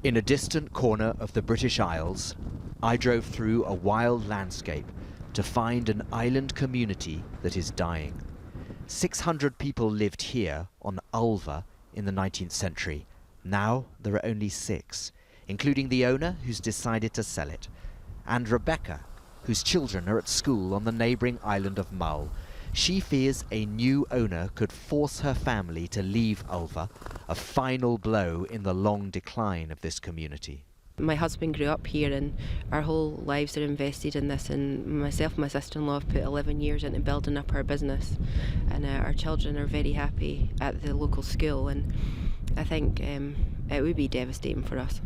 In a distant corner of the British Isles, I drove through a wild landscape to find an island community that is dying. 600 people lived here on Ulva in the 19th century. Now there are only 6, including the owner who's decided to sell it, and Rebecca, whose children are at school on the neighbouring island of Mull. She fears a new owner could force her family to leave Ulva, a final blow in the long decline of this community. My husband grew up here and our whole lives are invested in this, and myself and my sister-in-law have put 11 years into building up our business, and our children are very happy at the local school, and I think it would be devastating for us.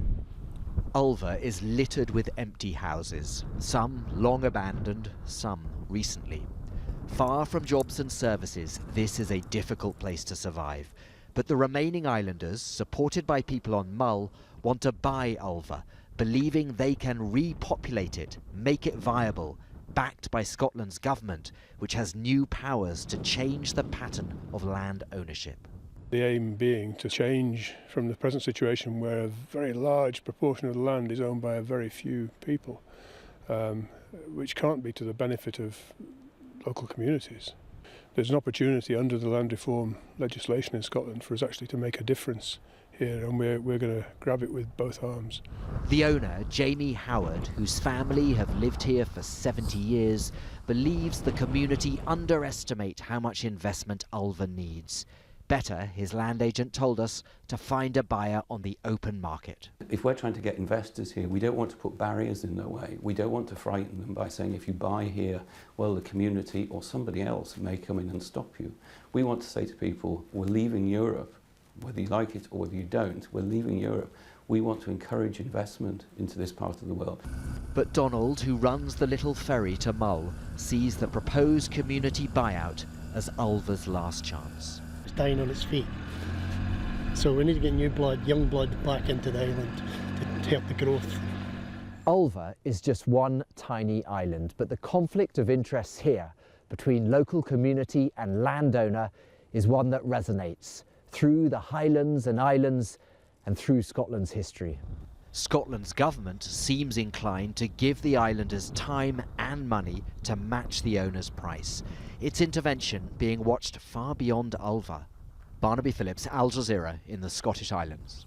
Ulva is littered with empty houses, some long abandoned, some recently. Far from jobs and services, this is a difficult place to survive. But the remaining islanders, supported by people on Mull, want to buy Ulva, believing they can repopulate it, make it viable, backed by Scotland's government, which has new powers to change the pattern of land ownership. The aim being to change from the present situation where a very large proportion of the land is owned by a very few people, which can't be to the benefit of local communities. There's an opportunity under the land reform legislation in Scotland for us actually to make a difference here, and we're going to grab it with both arms. The owner, Jamie Howard, whose family have lived here for 70 years, believes the community underestimate how much investment Ulva needs. Better, his land agent told us, to find a buyer on the open market. If we're trying to get investors here, we don't want to put barriers in their way. We don't want to frighten them by saying if you buy here, well, the community or somebody else may come in and stop you. We want to say to people, we're leaving Europe, whether you like it or whether you don't, we're leaving Europe. We want to encourage investment into this part of the world. But Donald, who runs the little ferry to Mull, sees the proposed community buyout as Ulva's last chance. It's dying on its feet. So we need to get new blood, young blood, back into the island to help the growth. Ulva is just one tiny island, but the conflict of interests here between local community and landowner is one that resonates through the highlands and islands and through Scotland's history. Scotland's government seems inclined to give the islanders time and money to match the owner's price. Its intervention being watched far beyond Ulva. Barnaby, Phillips, Al Jazeera in the Scottish Islands.